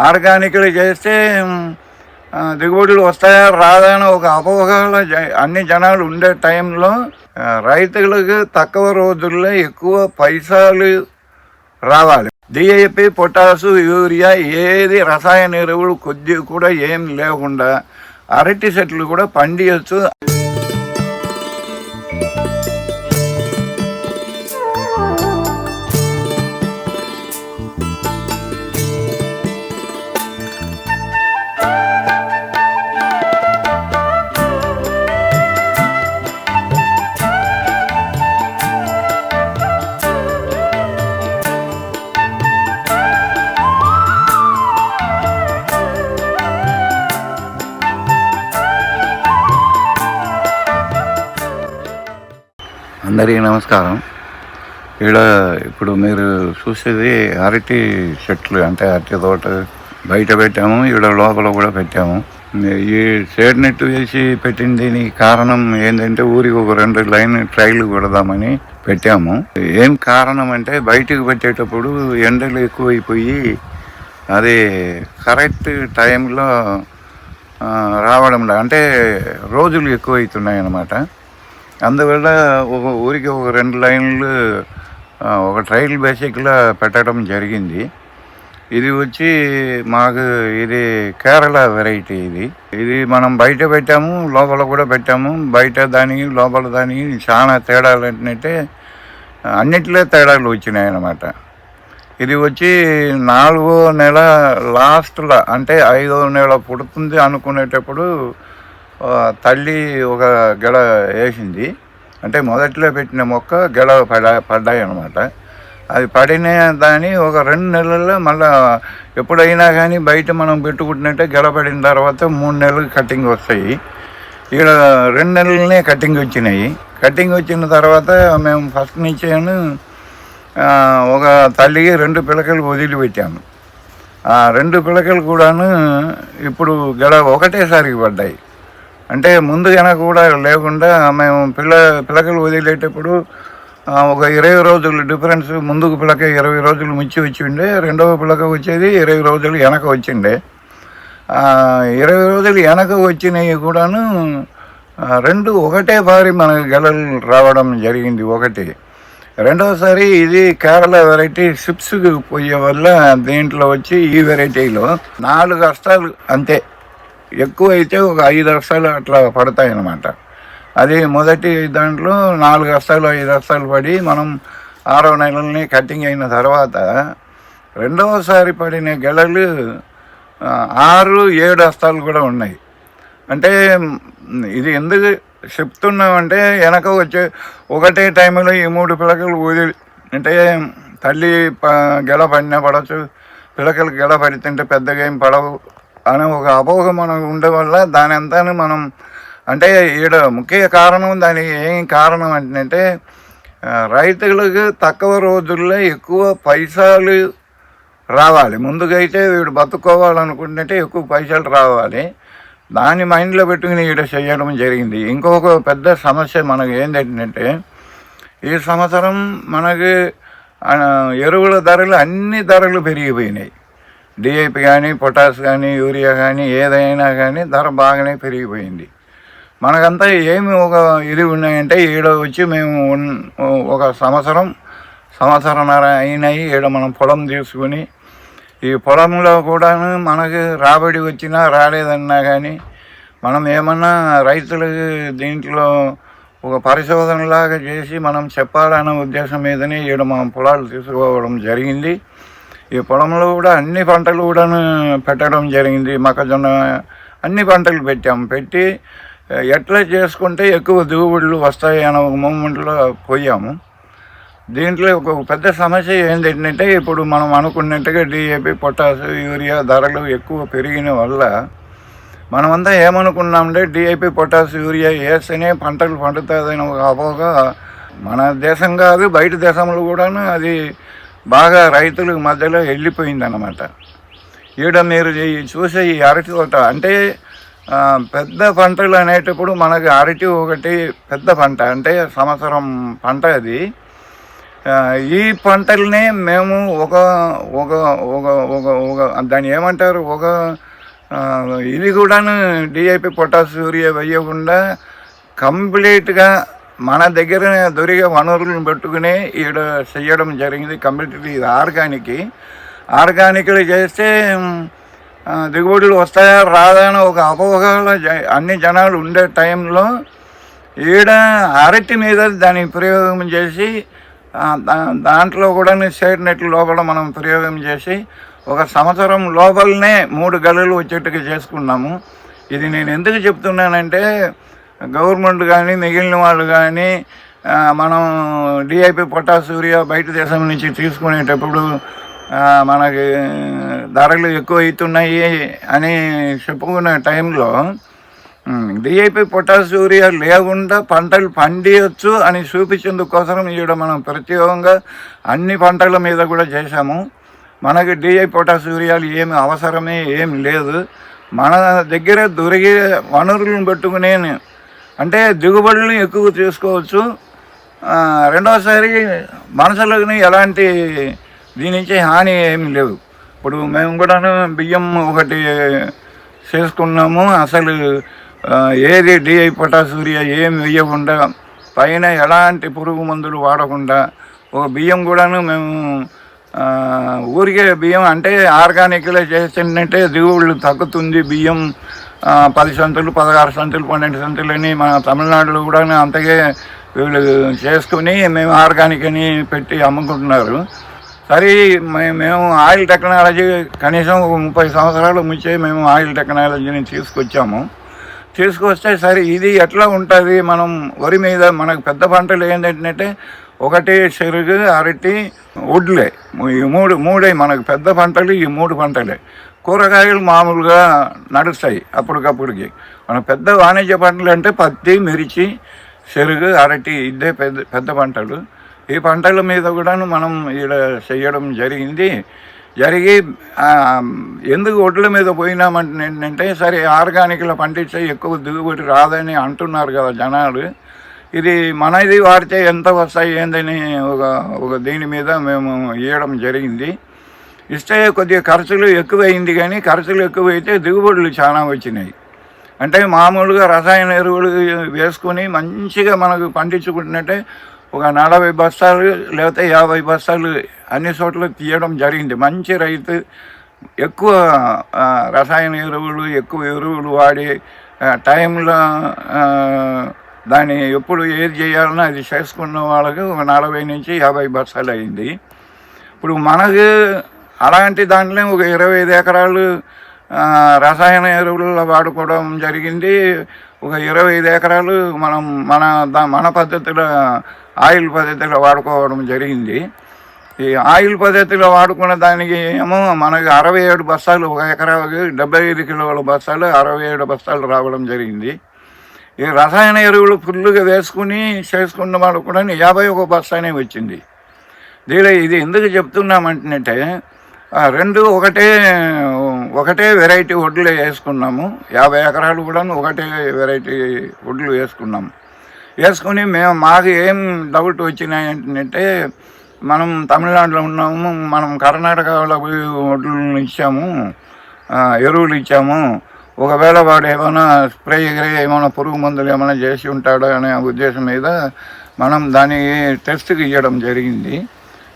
ఆర్గానిక్లు చేస్తే దిగుబడులు వస్తాయా రాదా అని ఒక అపోహల అన్ని జనాలు ఉండే టైంలో రైతులకు తక్కువ రోజుల్లో ఎక్కువ పైసలు రావాలి. డిఏపి, పొటాసు, యూరియా ఏది రసాయన ఎరువులు కొద్దిగా కూడా ఏం లేకుండా అరటి చెట్లు కూడా పండియచ్చు. అందరికీ నమస్కారం. ఇప్పుడు మీరు చూసేది అరటి చెట్లు, అంటే అరటి తోట బయట పెట్టాము, లోపల కూడా పెట్టాము. ఈ షేడ్ నెట్ వేసి పెట్టిన దీనికి కారణం ఏంటంటే ఊరికి ఒక 2 లైన్ ట్రైలు కొడదామని పెట్టాము. ఏం కారణం అంటే బయటకు పెట్టేటప్పుడు ఎండలు ఎక్కువైపోయి అది కరెక్ట్ టైంలో రావడం, అంటే రోజులు ఎక్కువైతున్నాయి అన్నమాట. అందువల్ల ఒక ఊరికి ఒక 2 లైన్లు ఒక ట్రైల్ బేసిక్లా పెట్టడం జరిగింది. ఇది వచ్చి మాకు ఇది కేరళ వెరైటీ. ఇది మనం బయట పెట్టాము, లోపల కూడా పెట్టాము. బయట దానికి లోపల దానికి చాలా తేడాలు ఏంటంటే అన్నిటిలో తేడాలు వచ్చినాయి అన్నమాట. ఇది వచ్చి 4వ నెల లాస్ట్లో, అంటే 5వ నెల పుడుతుంది అనుకునేటప్పుడు తల్లి ఒక గెల వేసింది. అంటే మొదట్లో పెట్టిన మొక్క గెల పడ్డాయి అన్నమాట. అది పడిన దాన్ని ఒక 2 నెలల్లో మళ్ళీ ఎప్పుడైనా కానీ బయట మనం పెట్టుకుంటున్నట్టే గెల పడిన తర్వాత 3 నెలలు కటింగ్ వస్తాయి. ఇక్కడ 2 నెలలనే కటింగ్ వచ్చినాయి. కటింగ్ వచ్చిన తర్వాత మేము ఫస్ట్ నుంచి ఒక తల్లికి 2 పిలకలు వదిలిపెట్టాము. ఆ 2 పిలకలు కూడాను ఇప్పుడు గెల ఒకటేసారికి పడ్డాయి. అంటే ముందు వెనక కూడా లేకుండా మేము పిలకలు వదిలేటప్పుడు ఒక 20 రోజులు డిఫరెన్స్. ముందుకు పిలక 20 రోజులు మించి వచ్చిండే, రెండవ పిలక వచ్చేది 20 రోజులు వెనక వచ్చిండే. 20 రోజులు వెనక వచ్చినవి కూడాను 2 ఒకటే బారి మనకు గెలలు రావడం జరిగింది. ఒకటి రెండవసారి ఇది కేరళ వెరైటీ సిప్స్కి పోయే వల్ల దీంట్లో వచ్చి ఈ వెరైటీలో 4 అస్తాలు అంతే, ఎక్కువ అయితే ఒక 5 అస్తాలు అట్లా పడతాయి అన్నమాట. అది మొదటి దాంట్లో 4 అస్తాలు 5 అస్తాలు పడి మనం 6వ నెలలని కటింగ్ అయిన తర్వాత రెండవసారి పడిన గెలలు 6, 7 అస్తాలు కూడా ఉన్నాయి. అంటే ఇది ఎందుకు చెప్తున్నామంటే వెనక వచ్చే ఒకటే టైంలో ఈ 3 పిలకలు వదిలి, అంటే తల్లి గెల పడినా పడవచ్చు, పిలకలు గెల పడితే పెద్దగా ఏం పడవు అనే ఒక అపోహ మనకు ఉండే వల్ల దాని అంతా మనం, అంటే ఈడ ముఖ్య కారణం, దానికి ఏం కారణం అంటే రైతులకు తక్కువ రోజుల్లో ఎక్కువ పైసలు రావాలి. ముందుకైతే వీడు బతుకోవాలనుకుంటుంటే ఎక్కువ పైసలు రావాలి. దాన్ని మైండ్లో పెట్టుకుని ఈడ చేయడం జరిగింది. ఇంకొక పెద్ద సమస్య మనకు ఏంటంటే ఈ సంవత్సరం మనకి ఎరువుల ధరలు అన్ని ధరలు పెరిగిపోయినాయి. డిఏపి కానీ, పొటాస్ కానీ, యూరియా కానీ, ఏదైనా కానీ ధర బాగానే పెరిగిపోయింది. మనకంతా ఏమి ఒక ఇది ఉన్నాయంటే ఈడ వచ్చి మేము ఒక సంవత్సరన్నర అయినాయి ఈడ మనం పొలం తీసుకుని. ఈ పొలంలో కూడా మనకు రాబడి వచ్చినా రాలేదన్నా కానీ మనం ఏమన్నా రైతులకు దీంట్లో ఒక పరిశోధనలాగా చేసి మనం చెప్పాలన్న ఉద్దేశం మీదనే ఈడ మనం పొలాలు తీసుకోవడం జరిగింది. ఈ పొలంలో కూడా అన్ని పంటలు కూడా పెట్టడం జరిగింది. మొక్కజొన్న అన్ని పంటలు పెట్టి ఎట్లా చేసుకుంటే ఎక్కువ దిగుబడులు వస్తాయి అనే ఒక మూమెంట్లో పోయాము. దీంట్లో ఒక పెద్ద సమస్య ఏంటంటే ఇప్పుడు మనం అనుకున్నట్టుగా డిఏపి, పొటాస్, యూరియా ధరలు ఎక్కువ పెరిగిన వల్ల మనమంతా ఏమనుకున్నామంటే డిఏపి, పొటాస్, యూరియా వేస్తేనే పంటలు పండుతుందని ఒక అపోహ మన దేశం కాదు బయట దేశంలో కూడాను అది బాగా రైతుల మధ్యలో వెళ్ళిపోయిందన్నమాట. ఈడ మీరు చూసే ఈ అరటి తోట, అంటే పెద్ద పంటలు అనేటప్పుడు మనకి అరటి ఒకటి పెద్ద పంట, అంటే సంవత్సరం పంట. అది ఈ పంటల్ని మేము ఒక ఒక ఒక ఒక ఒక దాన్ని ఏమంటారు ఇది కూడాను డిఐపి పొటాష్ యూరియా వేయకుండా కంప్లీట్గా మన దగ్గర దొరికే వనరులను పెట్టుకుని ఈడ చేయడం జరిగింది. కంప్లీట్లీ ఇది ఆర్గానిక్లు చేస్తే దిగుబడులు వస్తాయా రాదా అని ఒక అపోహలో అన్ని జనాలు ఉండే టైంలో ఈడ అరటి మీద దాని ప్రయోగం చేసి దాంట్లో కూడా షేడ్ నెట్ లోపల మనం ప్రయోగం చేసి ఒక సంవత్సరం లోపలనే 3 గెలలు వచ్చేట్టుగా చేసుకున్నాము. ఇది నేను ఎందుకు చెప్తున్నానంటే గవర్నమెంట్ కానీ మిగిలిన వాళ్ళు కానీ మనం డిఐపి పొటాష్ యూరియా బయట దేశం నుంచి తీసుకునేటప్పుడు మనకి ధరలు ఎక్కువ అవుతున్నాయి అని చెప్పుకునే టైంలో డిఐపి పొటాష్ యూరియా లేకుండా పంటలు పండియచ్చు అని చూపించేందుకోసం ఈడ మనం ప్రత్యేకంగా అన్ని పంటల మీద కూడా చేశాము. మనకి డిఐపి పొటాష్ యూరియాలు ఏమి అవసరమే ఏం లేదు. మన దగ్గర దొరికే వనరులను పెట్టుకునే అంటే దిగుబడులు ఎక్కువ తీసుకోవచ్చు. రెండవసారి మనుషులకు ఎలాంటి దీని నుంచి హాని ఏమి లేవు. ఇప్పుడు మేము కూడా బియ్యం ఒకటి చేసుకున్నాము. అసలు ఏది డిఐ పొటాష్ యూరియా ఏమి వేయకుండా పైన ఎలాంటి పురుగు మందులు వాడకుండా ఒక బియ్యం కూడాను మేము ఊరికే బియ్యం అంటే ఆర్గానిక్లో చేస్తుంటే దిగుబడులు తగ్గుతుంది. బియ్యం 10 సంతులు 16 సంతులు 12 సంతులు అని మన తమిళనాడులో కూడా అంతగే వీళ్ళు చేసుకుని మేము ఆర్గానిక్ అని పెట్టి అమ్ముకుంటున్నారు. సరే మేము ఆయిల్ టెక్నాలజీ కనీసం ఒక 30 సంవత్సరాల ముంచే మేము ఆయిల్ టెక్నాలజీని తీసుకొస్తే సరే ఇది ఎట్లా ఉంటుంది. మనం వరి మీద మనకు పెద్ద పంటలు ఏంటంటే ఒకటి చెరుకు అరటి వడ్లే ఈ మూడే మనకు పెద్ద పంటలు. ఈ 3 పంటలే. కూరగాయలు మామూలుగా నడుస్తాయి అప్పటికప్పుడుకి. మన పెద్ద వాణిజ్య పంటలు అంటే పత్తి మిర్చి చెరుకు అరటి ఇదే పెద్ద పంటలు. ఈ పంటల మీద కూడా మనం ఈడ చేయడం జరిగి ఎందుకు ఒడ్ల మీద పోయినామంటే ఏంటంటే సరే ఆర్గానిక్లో పండిస్తే ఎక్కువ దిగుబడి రాదని అంటున్నారు కదా జనాలు. ఇది మనది వాడితే ఎంత వస్తాయి ఏందని ఒక దీని మీద మేము ఇవ్వడం జరిగింది. ఇస్తే కొద్దిగా ఖర్చులు ఎక్కువైంది, కానీ ఖర్చులు ఎక్కువైతే దిగుబడులు చాలా వచ్చినాయి. అంటే మామూలుగా రసాయన ఎరువులు వేసుకొని మంచిగా మనకు పండించుకుంటున్నట్టే ఒక 40 బస్తాలు లేకపోతే 50 బస్తాలు అన్ని చోట్ల తీయడం జరిగింది. మంచి రైతు ఎక్కువ రసాయన ఎరువులు ఎక్కువ ఎరువులు వాడి టైంలో దాన్ని ఎప్పుడు ఏది చేయాలన్నా అది చేసుకున్న వాళ్ళకి ఒక 40 నుంచి 50 బస్తాలు అయింది. ఇప్పుడు మనకు అలాంటి దాంట్లో ఒక 25 ఎకరాలు రసాయన ఎరువులు వాడుకోవడం జరిగింది. ఒక 25 ఎకరాలు మనం మన పద్ధతిలో ఆయిల్ పద్ధతిలో వాడుకోవడం జరిగింది. ఈ ఆయిల్ పద్ధతిలో వాడుకున్న దానికి ఏమో మనకి 67 బస్తాలు, ఒక ఎకరాకి 75 కిలోల బస్తాలు 67 బస్తాలు రావడం జరిగింది. ఈ రసాయన ఎరువులు ఫుల్గా వేసుకుని చేసుకున్న వాళ్ళు కూడా 51 బస్తానే వచ్చింది. ఇది ఎందుకు చెప్తున్నామంటే రెండు ఒకటే వెరైటీ వడ్లు వేసుకున్నాము. 50 ఎకరాలు కూడా ఒకటే వెరైటీ వడ్లు వేసుకుని మాకు ఏం డౌట్ వచ్చినాయంటే మనం తమిళనాడులో ఉన్నాము, మనం కర్ణాటకలో పోయి వడ్లు ఇచ్చాము, ఎరువులు ఇచ్చాము, ఒకవేళ వాడు ఏమైనా స్ప్రే ఏమైనా పురుగు మందులు ఏమైనా చేసి ఉంటాడో అనే ఉద్దేశం మీద మనం దాన్ని టెస్ట్కి ఇవ్వడం జరిగింది.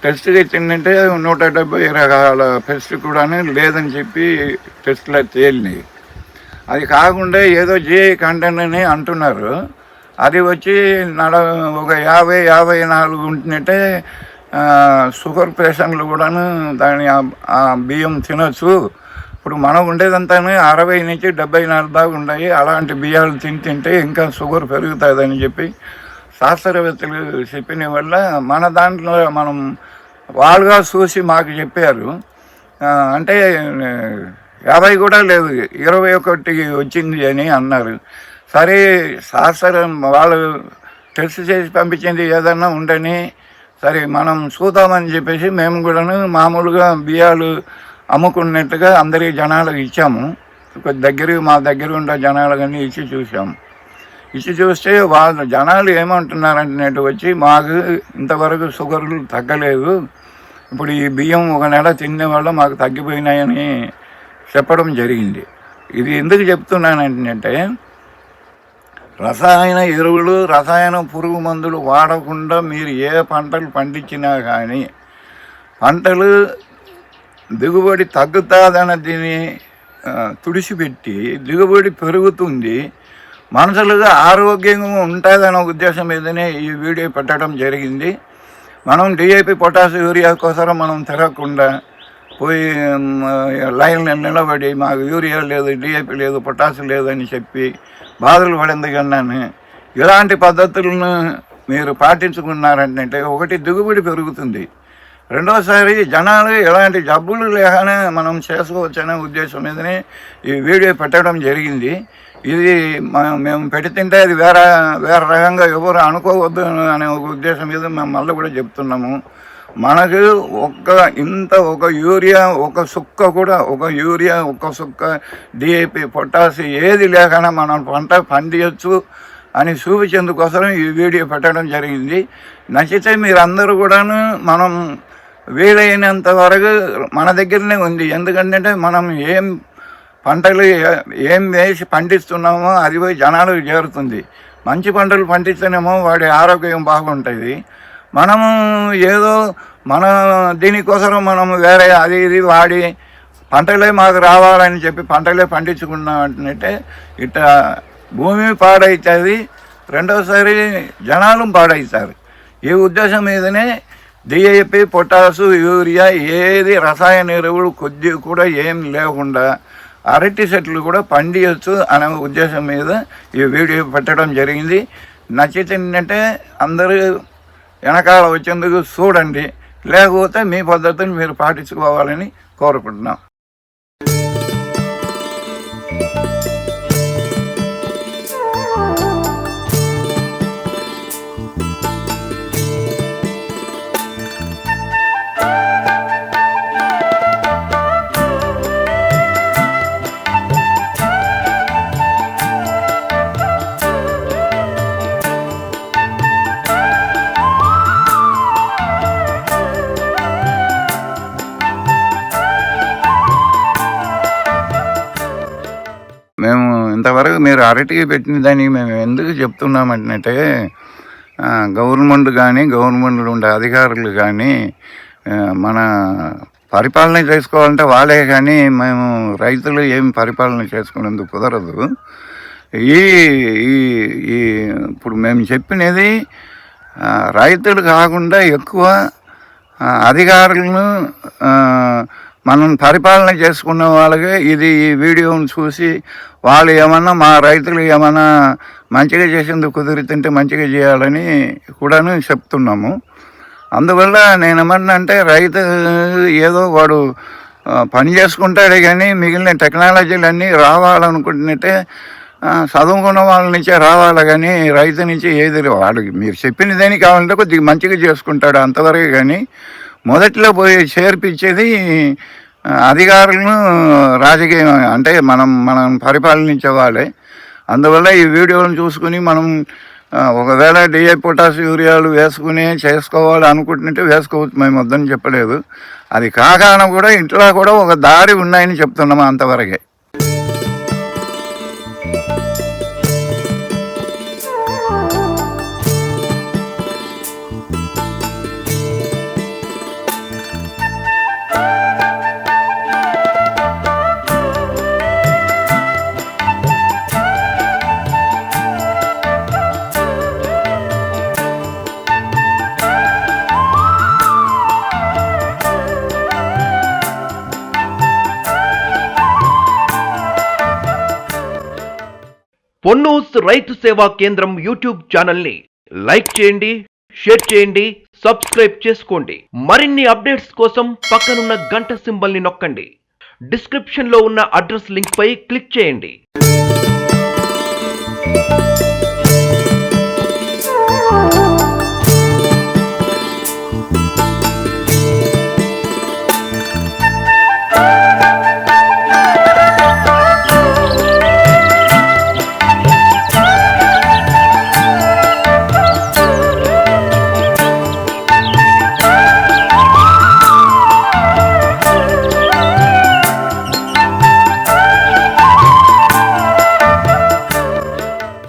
టెస్ట్కి ఇచ్చిందంటే 170 రకాల పెస్ట్ కూడా లేదని చెప్పి టెస్ట్లో తేలినాయి. అది కాకుండా ఏదో జిఐ కంటెంట్ అని అంటున్నారు. అది వచ్చి ఒక 50-54 ఉంటుందంటే షుగర్ పేషెంట్లు కూడాను దాని ఆ బియ్యం తినచ్చు. ఇప్పుడు మనం ఉండేదంతా 60 నుంచి 74 దాకా ఉన్నాయి. అలాంటి బియ్యాలు తింటే ఇంకా షుగర్ పెరుగుతుందని చెప్పి శాస్త్రవేత్తలు చెప్పిన వల్ల మన దాంట్లో మనం వాళ్ళుగా చూసి మాకు చెప్పారు. అంటే 50 కూడా లేదు, 21 వచ్చింది అని అన్నారు. సరే శాస్త్రం వాళ్ళు టెస్ట్ చేసి పంపించింది ఏదన్నా ఉండని సరే మనం చూద్దామని చెప్పేసి మేము కూడా మామూలుగా బియ్యాలు అమ్ముకున్నట్టుగా అందరి జనాలకు ఇచ్చాము. మా దగ్గర ఉండే జనాలకన్నీ ఇచ్చి చూసాము. ఇచ్చి చూస్తే వాళ్ళు జనాలు ఏమంటున్నారంటే వచ్చి మాకు ఇంతవరకు షుగర్లు తగ్గలేదు, ఇప్పుడు ఈ బియ్యం ఒక నెల తినే వల్ల మాకు తగ్గిపోయినాయని చెప్పడం జరిగింది. ఇది ఎందుకు చెప్తున్నానంటే రసాయన ఎరువులు, రసాయన పురుగు మందులు వాడకుండా మీరు ఏ పంటలు పండించినా కానీ పంటలు దిగుబడి తగ్గుతుందన్నదిని తుడిచిపెట్టి దిగుబడి పెరుగుతుంది, మనుషులుగా ఆరోగ్యంగా ఉంటుందనే ఉద్దేశం మీదనే ఈ వీడియో పెట్టడం జరిగింది. మనం డిఏపి పొటాష్ యూరియా కోసం మనం తిరగకుండా పోయి లైన్ నిలబడి మాకు యూరియా లేదు, డిఏపి లేదు, పొటాష్ లేదని చెప్పి బాధలు పడేందుకన్నాను. ఇలాంటి పద్ధతులను మీరు పాటించుకున్నారంటే ఒకటి దిగుబడి పెరుగుతుంది, రెండోసారి జనాలు ఎలాంటి జబ్బులు లేకనే మనం చేసుకోవచ్చనే ఉద్దేశం మీదనే ఈ వీడియో పెట్టడం జరిగింది. ఇది మేము పెడుతుంటే అది వేరే రకంగా ఎవరు అనుకోవద్దు అనే ఒక ఉద్దేశం మీద మేము మళ్ళీ కూడా చెప్తున్నాము. మనకు ఒక యూరియా ఒక సుక్క డిఏపి పొటాష్ ఏది లేకనా మనం పంట పండించచ్చు అని చూపించేందుకోసం ఈ వీడియో పెట్టడం జరిగింది. నచ్చితే మీరందరూ కూడాను మనం వీలైనంత వరకు మన దగ్గరనే ఉంది, ఎందుకంటే మనం పంటలు ఏం వేసి పండిస్తున్నామో అది పోయి జనాలకు చేరుతుంది. మంచి పంటలు పండిస్తేనేమో వాడి ఆరోగ్యం బాగుంటుంది. మనము ఏదో మన దీనికోసం మనం వేరే అది ఇది వాడి పంటలే మాకు రావాలని చెప్పి పంటలే పండించుకున్నామంటే ఇట్లా భూమి పాడవుతుంది, రెండోసారి జనాలు పాడవుతారు. ఈ ఉద్దేశం మీదనే డిఏపి పొటాసు యూరియా ఏది రసాయన ఎరువులు కొద్ది కూడా ఏం లేకుండా అరటి చెట్లు కూడా పండియచ్చు అనే ఉద్దేశం మీద ఈ వీడియో పెట్టడం జరిగింది. నచ్చితే అందరూ వెనకాల వచ్చేందుకు చూడండి, లేకపోతే మీ పద్ధతిని మీరు పాటించుకోవాలని కోరుకుంటున్నాం. మేము ఇంతవరకు మీరు అరటికి పెట్టిన దానికి మేము ఎందుకు చెప్తున్నామంటే గవర్నమెంట్ కానీ గవర్నమెంట్లో ఉండే అధికారులు కానీ మన పరిపాలన చేసుకోవాలంటే వాళ్ళే కానీ మేము రైతులు ఏం పరిపాలన చేసుకునేందుకు కుదరదు. ఈ ఇప్పుడు మేము చెప్పినది రైతులు కాకుండా ఎక్కువ అధికారులను మనం పరిపాలన చేసుకున్న వాళ్ళకి ఈ వీడియోను చూసి వాళ్ళు ఏమన్నా మా రైతులు ఏమన్నా మంచిగా చేసేందుకు కుదురుతుంటే మంచిగా చేయాలని కూడాను చెప్తున్నాము. అందువల్ల నేనేమన్నంటే రైతు ఏదో వాడు పని చేసుకుంటాడే కానీ మిగిలిన టెక్నాలజీలన్నీ రావాలనుకుంటున్నట్టే చదువుకున్న వాళ్ళ నుంచే రావాలి కానీ రైతు నుంచి ఏది వాడికి మీరు చెప్పిన దేనికి కావాలంటే కొద్దిగా మంచిగా చేసుకుంటాడు అంతవరకు. కానీ మొదట్లో పోయి చేర్పించేది అధికారులను రాజకీయం అంటే మనం పరిపాలనించే వాళ్ళే. అందువల్ల ఈ వీడియోలను చూసుకుని మనం ఒకవేళ డిఏపి పొటాష్ యూరియాలు వేసుకుని చేసుకోవాలి అనుకుంటుంటే వేసుకోవచ్చు, మేము వద్దని చెప్పలేదు. అది కాకుండా కూడా ఇంట్లో కూడా ఒక దారి ఉన్నాయని చెప్తున్నాము అంతవరకే. పొన్నూస్ రైతు సేవా కేంద్రం యూట్యూబ్ ఛానల్ని లైక్ చేయండి, షేర్ చేయండి, సబ్స్క్రైబ్ చేసుకోండి. మరిన్ని అప్డేట్స్ కోసం పక్కనున్న గంట సింబల్ని నొక్కండి. డిస్క్రిప్షన్లో ఉన్న అడ్రస్ లింక్ పై క్లిక్ చేయండి.